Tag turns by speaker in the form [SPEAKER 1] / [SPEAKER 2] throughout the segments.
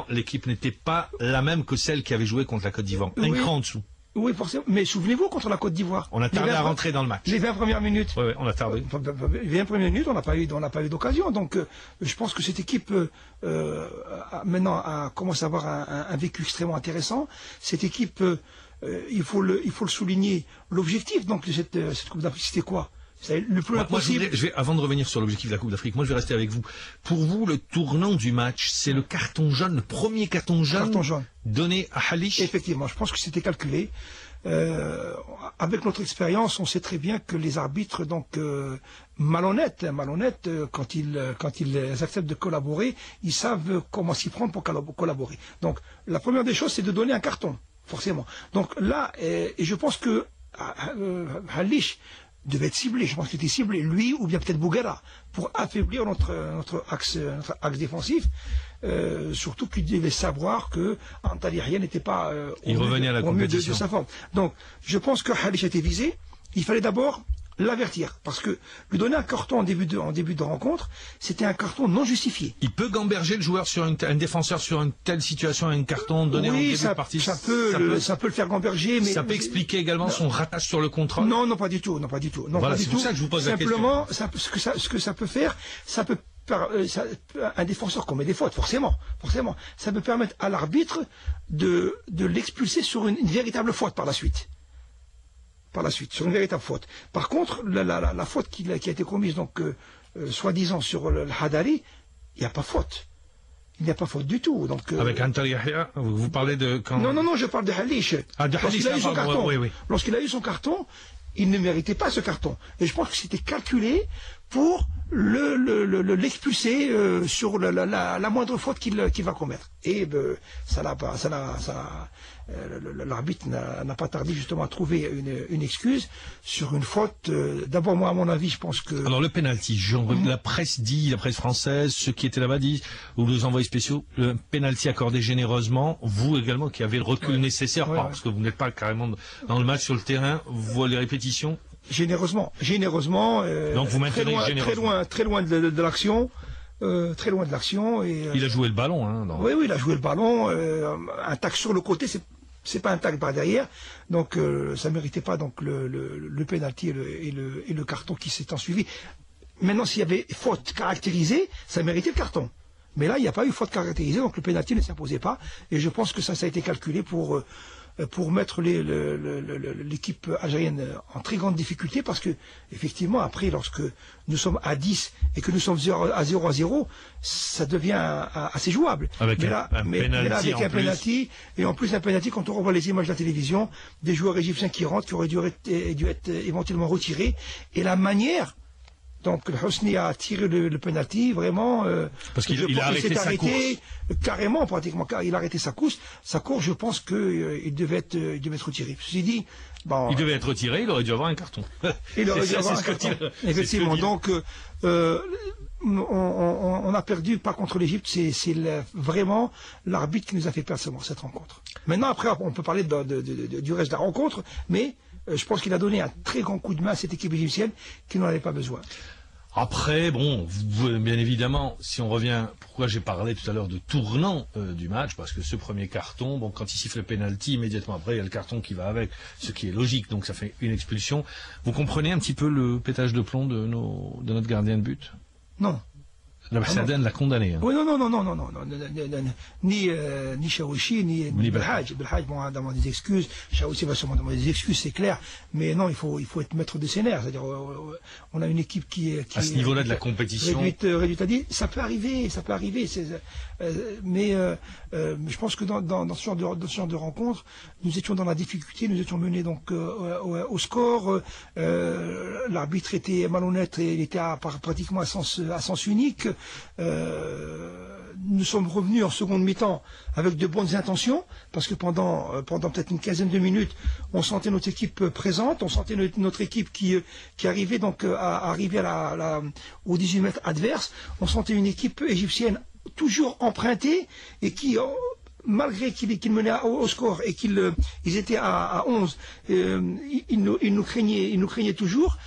[SPEAKER 1] L'équipe n'était pas la même que celle qui avait joué contre la Côte d'Ivoire. Un cran en dessous.
[SPEAKER 2] Oui, forcément. Mais souvenez-vous, contre la Côte d'Ivoire.
[SPEAKER 1] On a tardé à rentrer dans le match.
[SPEAKER 2] Les 20 premières minutes.
[SPEAKER 1] Oui, on a tardé.
[SPEAKER 2] Les 20 premières minutes, on n'a pas eu d'occasion. Donc, je pense que cette équipe, maintenant, commence à avoir un vécu extrêmement intéressant. Cette équipe, il faut le souligner. L'objectif, donc, de cette Coupe d'Afrique, c'était quoi? Le plus possible.
[SPEAKER 1] Avant de revenir sur l'objectif de la Coupe d'Afrique, moi je vais rester avec vous. Pour vous, le tournant du match, c'est le carton jaune, le premier carton jaune donné à Halish.
[SPEAKER 2] Effectivement, je pense que c'était calculé. Avec notre expérience, on sait très bien que les arbitres, donc malhonnêtes, quand ils acceptent de collaborer, ils savent comment s'y prendre pour collaborer. Donc, la première des choses, c'est de donner un carton, forcément. Donc là, et je pense que Halish devait être ciblé, je pense qu'il était ciblé, lui ou bien peut-être Bouguera, pour affaiblir notre axe défensif, surtout qu'il devait savoir que Antalya n'était pas au mieux de sa forme. Donc, je pense que Halish a été visé, il fallait d'abord l'avertir, parce que lui donner un carton en début de rencontre, c'était un carton non justifié.
[SPEAKER 1] Il peut gamberger le joueur sur un défenseur sur une telle situation, un carton donné en début de partie.
[SPEAKER 2] Ça peut le faire gamberger, mais
[SPEAKER 1] ça peut expliquer également son ratage sur le contrôle.
[SPEAKER 2] Non, pas du tout.
[SPEAKER 1] Voilà, c'est pour ça que je vous pose la question.
[SPEAKER 2] Simplement, ce que ça peut faire, un défenseur commet des fautes, forcément. Ça peut permettre à l'arbitre de l'expulser sur une véritable faute par la suite. Sur une véritable faute. Par contre, la faute qui a été commise, donc, soi-disant sur le Hadari, il n'y a pas faute. Il n'y a pas faute du tout. Donc,
[SPEAKER 1] avec Antalya, vous parlez de quand...
[SPEAKER 2] Non, je parle de Halish. Lorsqu'il a eu son carton. Oui. Lorsqu'il a eu son carton, il ne méritait pas ce carton. Et je pense que c'était calculé pour l'expulser sur la moindre faute qu'il va commettre. Et l'arbitre n'a pas tardé justement à trouver une excuse sur une faute. D'abord, moi, à mon avis, je pense que...
[SPEAKER 1] Alors, le penalty, la presse française, ceux qui étaient là-bas disent, ou les envoyés spéciaux, le penalty accordé généreusement, vous également qui avez le recul nécessaire, parce que vous n'êtes pas carrément dans le match sur le terrain, vous voyez les répétitions.
[SPEAKER 2] Généreusement.
[SPEAKER 1] Donc vous maintenez généreusement.
[SPEAKER 2] Très loin de l'action. Très loin de l'action.
[SPEAKER 1] Il a joué le ballon.
[SPEAKER 2] Oui, il a joué le ballon. Un tac sur le côté, c'est pas un tac par derrière. Donc ça méritait pas donc le penalty et le carton qui s'est ensuivi. Maintenant, s'il y avait faute caractérisée, ça méritait le carton. Mais là, il n'y a pas eu faute caractérisée, donc le penalty ne s'imposait pas. Et je pense que ça a été calculé pour mettre l'équipe algérienne en très grande difficulté, parce que effectivement après, lorsque nous sommes à 10 et que nous sommes à 0, ça devient assez jouable.
[SPEAKER 1] Avec
[SPEAKER 2] mais là, avec un penalty, et en plus un penalty, quand on revoit les images de la télévision, des joueurs égyptiens qui rentrent, qui auraient dû être éventuellement retirés, et la manière. Donc le Hosni a tiré le penalty vraiment
[SPEAKER 1] parce qu'il a arrêté sa course
[SPEAKER 2] carrément, pratiquement, car il a arrêté sa course. Je pense que il devait être retiré. Ceci dit,
[SPEAKER 1] il devait être retiré, il aurait dû avoir un carton.
[SPEAKER 2] Il aurait dû avoir un carton. Effectivement. Donc on a perdu pas contre l'Égypte, c'est vraiment l'arbitre qui nous a fait perdre cette rencontre. Maintenant, après, on peut parler du reste de la rencontre, mais je pense qu'il a donné un très grand coup de main à cette équipe égyptienne qui n'en avait pas besoin.
[SPEAKER 1] Après, bien évidemment, si on revient, pourquoi j'ai parlé tout à l'heure de tournant du match, parce que ce premier carton, quand il siffle le penalty, immédiatement après, il y a le carton qui va avec, ce qui est logique, donc ça fait une expulsion. Vous comprenez un petit peu le pétage de plomb de notre gardien de but?
[SPEAKER 2] Non.
[SPEAKER 1] La Barcelone l'a condamné.
[SPEAKER 2] Oui, non. Ni Chaouchi, ni Belhaj. Belhaj va demander des excuses. Chaouchi va sûrement demander des excuses, c'est clair. Mais non, il faut être maître de scénaire. C'est-à-dire, on a une équipe qui
[SPEAKER 1] à ce niveau-là de la compétition.
[SPEAKER 2] Réduite à dire, ça peut arriver. Mais je pense que dans ce genre de rencontre, nous étions dans la difficulté, nous étions menés donc au score. L'arbitre était malhonnête et il était pratiquement à sens unique. Nous sommes revenus en seconde mi-temps avec de bonnes intentions, parce que pendant peut-être une quinzaine de minutes, on sentait notre équipe présente, on sentait notre équipe qui arrivait donc à arriver aux 18 mètres adverses. On sentait une équipe égyptienne toujours empruntée et qui malgré qu'ils menaient au score et qu'ils étaient à 11, ils nous craignaient toujours.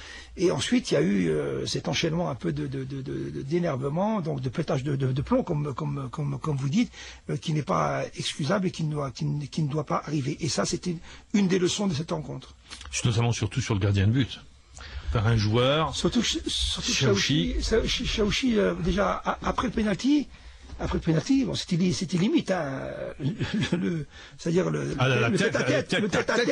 [SPEAKER 2] Et ensuite, il y a eu cet enchaînement un peu d'énervement, donc de pétage de plomb, comme vous dites, qui n'est pas excusable et qui ne doit pas arriver. Et ça, c'était une des leçons de cette rencontre.
[SPEAKER 1] Notamment surtout sur le gardien de but. Par un joueur,
[SPEAKER 2] surtout Chaouchi, déjà après le penalty, bon, c'était limite, hein, c'est-à-dire le tête-à-tête,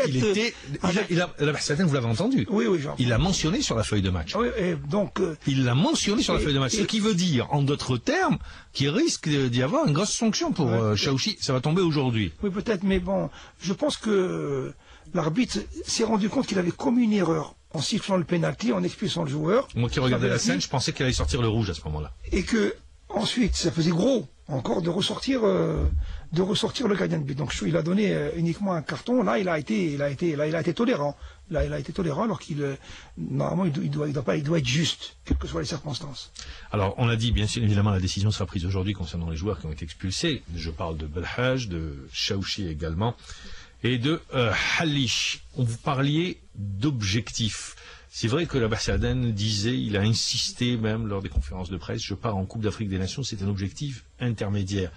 [SPEAKER 1] il était, vous l'avez entendu.
[SPEAKER 2] Oui,
[SPEAKER 1] il l'a mentionné sur la feuille de match.
[SPEAKER 2] Oui, et donc,
[SPEAKER 1] il l'a mentionné sur la feuille de match. Ce qui veut dire, en d'autres termes, qu'il risque d'y avoir une grosse sanction pour Chaouchi. Ça va tomber aujourd'hui.
[SPEAKER 2] Oui, peut-être, mais bon, je pense que l'arbitre s'est rendu compte qu'il avait commis une erreur en sifflant le penalty, en expulsant le joueur.
[SPEAKER 1] Moi qui regardais la scène, je pensais qu'il allait sortir le rouge à ce moment-là. Et
[SPEAKER 2] que ensuite, ça faisait gros encore de ressortir le gardien de but. Donc il a donné uniquement un carton. Là, il a été tolérant. Là, il a été tolérant alors qu'il normalement il doit être juste, quelles que soient les circonstances.
[SPEAKER 1] Alors, on a dit bien sûr, évidemment, la décision sera prise aujourd'hui concernant les joueurs qui ont été expulsés. Je parle de Belhaj, de Chaouchi également, et de Halish. Vous parliez d'objectifs. C'est vrai que la Barcelone disait, il a insisté même lors des conférences de presse, je pars en Coupe d'Afrique des Nations, c'est un objectif intermédiaire.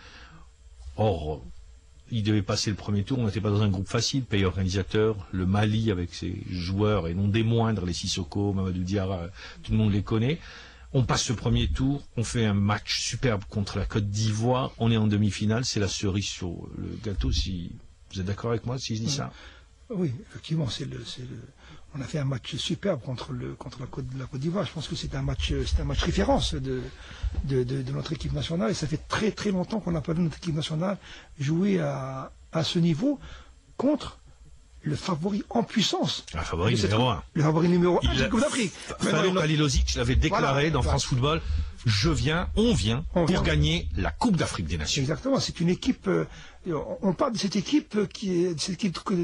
[SPEAKER 1] Or, il devait passer le premier tour, on n'était pas dans un groupe facile, pays organisateur, le Mali avec ses joueurs, et non des moindres, les Sissoko, Mamadou Diarra, tout le monde les connaît. On passe ce premier tour, on fait un match superbe contre la Côte d'Ivoire, on est en demi-finale, c'est la cerise sur le gâteau, si vous êtes d'accord avec moi si je dis ça?
[SPEAKER 2] Oui, effectivement, on a fait un match superbe contre la Côte d'Ivoire. Je pense que c'est un match référence de notre équipe nationale. Et ça fait très très longtemps qu'on n'a pas vu notre équipe nationale jouer à ce niveau contre le favori en puissance.
[SPEAKER 1] Le favori numéro 1.
[SPEAKER 2] Le favori numéro 1 de la Coupe d'Afrique.
[SPEAKER 1] Fadou Khalilovic l'avait déclaré dans France Football. On viens pour gagner la Coupe d'Afrique des Nations.
[SPEAKER 2] Exactement, c'est une équipe, on parle de cette équipe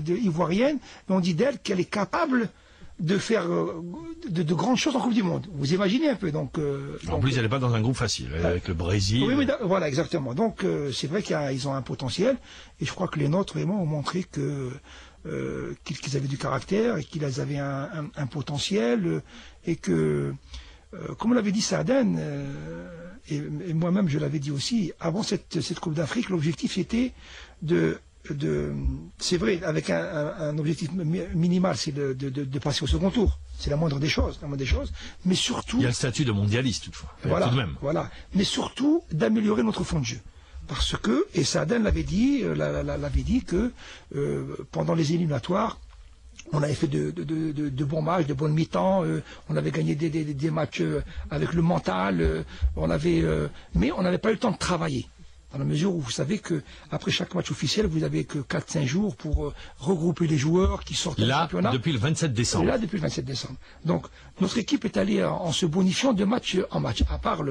[SPEAKER 2] ivoirienne, mais on dit d'elle qu'elle est capable de faire de grandes choses en Coupe du Monde. Vous imaginez un peu.
[SPEAKER 1] En plus, elle n'est pas dans un groupe facile, avec le Brésil.
[SPEAKER 2] Oui, mais voilà, exactement. Donc, c'est vrai qu'ils ont un potentiel, et je crois que les nôtres, vraiment, ont montré qu'ils avaient du caractère, et qu'ils avaient un potentiel, et que... comme l'avait dit Saaden, et moi-même je l'avais dit aussi, avant cette Coupe d'Afrique, l'objectif était c'est vrai, avec un objectif minimal, c'est de passer au second tour. C'est la moindre des choses, mais surtout...
[SPEAKER 1] Il y a le statut de mondialiste, toutefois,
[SPEAKER 2] voilà,
[SPEAKER 1] tout de même.
[SPEAKER 2] Voilà, mais surtout d'améliorer notre fond de jeu. Parce que, et Saaden l'avait dit que pendant les éliminatoires, on avait fait de bons matchs, de bonnes mi-temps, on avait gagné des matchs avec le mental, mais on n'avait pas eu le temps de travailler. Dans la mesure où vous savez que après chaque match officiel, vous n'avez que 4-5 jours pour regrouper les joueurs qui sortent du championnat.
[SPEAKER 1] Depuis le 27 décembre.
[SPEAKER 2] Là, depuis le 27 décembre. Donc, notre équipe est allée en se bonifiant de match en match, à part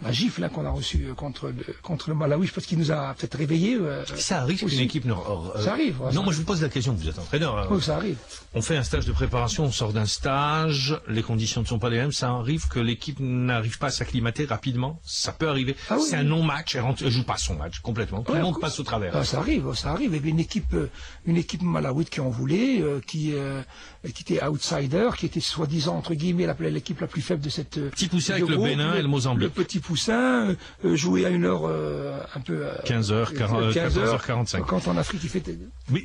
[SPEAKER 2] la gifle qu'on a reçue contre le Malawi, parce qu'il nous a peut-être réveillés.
[SPEAKER 1] Ça arrive qu'une équipe...
[SPEAKER 2] ça arrive.
[SPEAKER 1] Non, moi je vous pose la question, vous êtes entraîneur.
[SPEAKER 2] Oui, ça arrive.
[SPEAKER 1] On fait un stage de préparation, on sort d'un stage, les conditions ne sont pas les mêmes, ça arrive que l'équipe n'arrive pas à s'acclimater rapidement, ça peut arriver. Ah, oui, c'est un non-match, elle joue pas son match complètement, tout le monde passe au travers.
[SPEAKER 2] Ça arrive. Il y avait une équipe malawite qui en voulait, qui était outsider, qui était soi-disant, entre guillemets, l'équipe la plus faible de cette...
[SPEAKER 1] Petit poussé avec le Bénin et le Mozambique.
[SPEAKER 2] Le petit poussin, joué à une heure un peu...
[SPEAKER 1] 14h45.
[SPEAKER 2] Quand en Afrique, il fait...
[SPEAKER 1] Mais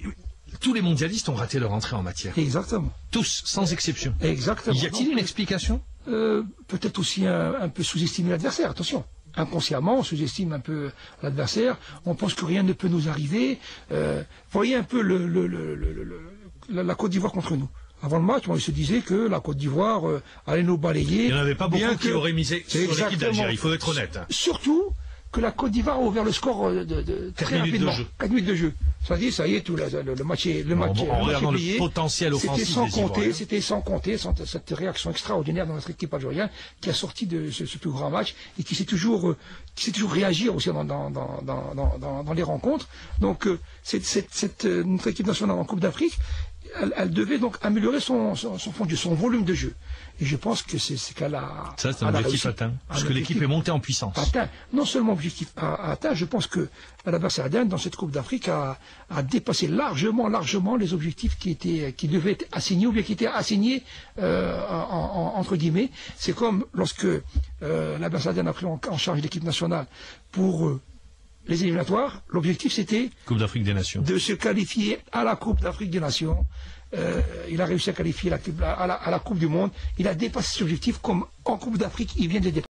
[SPEAKER 1] tous les mondialistes ont raté leur entrée en matière.
[SPEAKER 2] Exactement.
[SPEAKER 1] Tous, sans exception.
[SPEAKER 2] Exactement.
[SPEAKER 1] Y a-t-il une explication?
[SPEAKER 2] Peut-être aussi un peu sous-estimer l'adversaire, attention. Inconsciemment, on sous-estime un peu l'adversaire, on pense que rien ne peut nous arriver. Voyez un peu la Côte d'Ivoire contre nous. Avant le match, ils se disaient que la Côte d'Ivoire allait nous balayer.
[SPEAKER 1] Il n'y en avait pas beaucoup qui auraient misé sur l'équipe d'Algérie, il faut être honnête.
[SPEAKER 2] Surtout que la Côte d'Ivoire a ouvert le score très rapidement. 4 minutes de jeu. Ça dit, ça y est, le match est plié.
[SPEAKER 1] Le potentiel offensif
[SPEAKER 2] c'était sans compter cette réaction extraordinaire de notre équipe algérienne qui a sorti de ce plus grand match et qui sait toujours réagir aussi dans les rencontres. Donc, notre équipe nationale en Coupe d'Afrique elle devait donc améliorer son volume de jeu. Et je pense que c'est ce qu'elle a.
[SPEAKER 1] Ça, c'est un objectif atteint. Parce que l'équipe est montée en puissance.
[SPEAKER 2] Atteint. Non seulement objectif atteint, je pense que la Barcelone, dans cette Coupe d'Afrique, a dépassé largement les objectifs qui devaient être assignés ou bien qui étaient assignés entre guillemets. C'est comme lorsque la Barcelone a pris en charge l'équipe nationale pour les éliminatoires. L'objectif, c'était
[SPEAKER 1] Coupe d'Afrique des Nations.
[SPEAKER 2] De se qualifier à la Coupe d'Afrique des Nations. Il a réussi à qualifier à la Coupe du Monde. Il a dépassé cet objectif comme en Coupe d'Afrique, il vient de dépasser.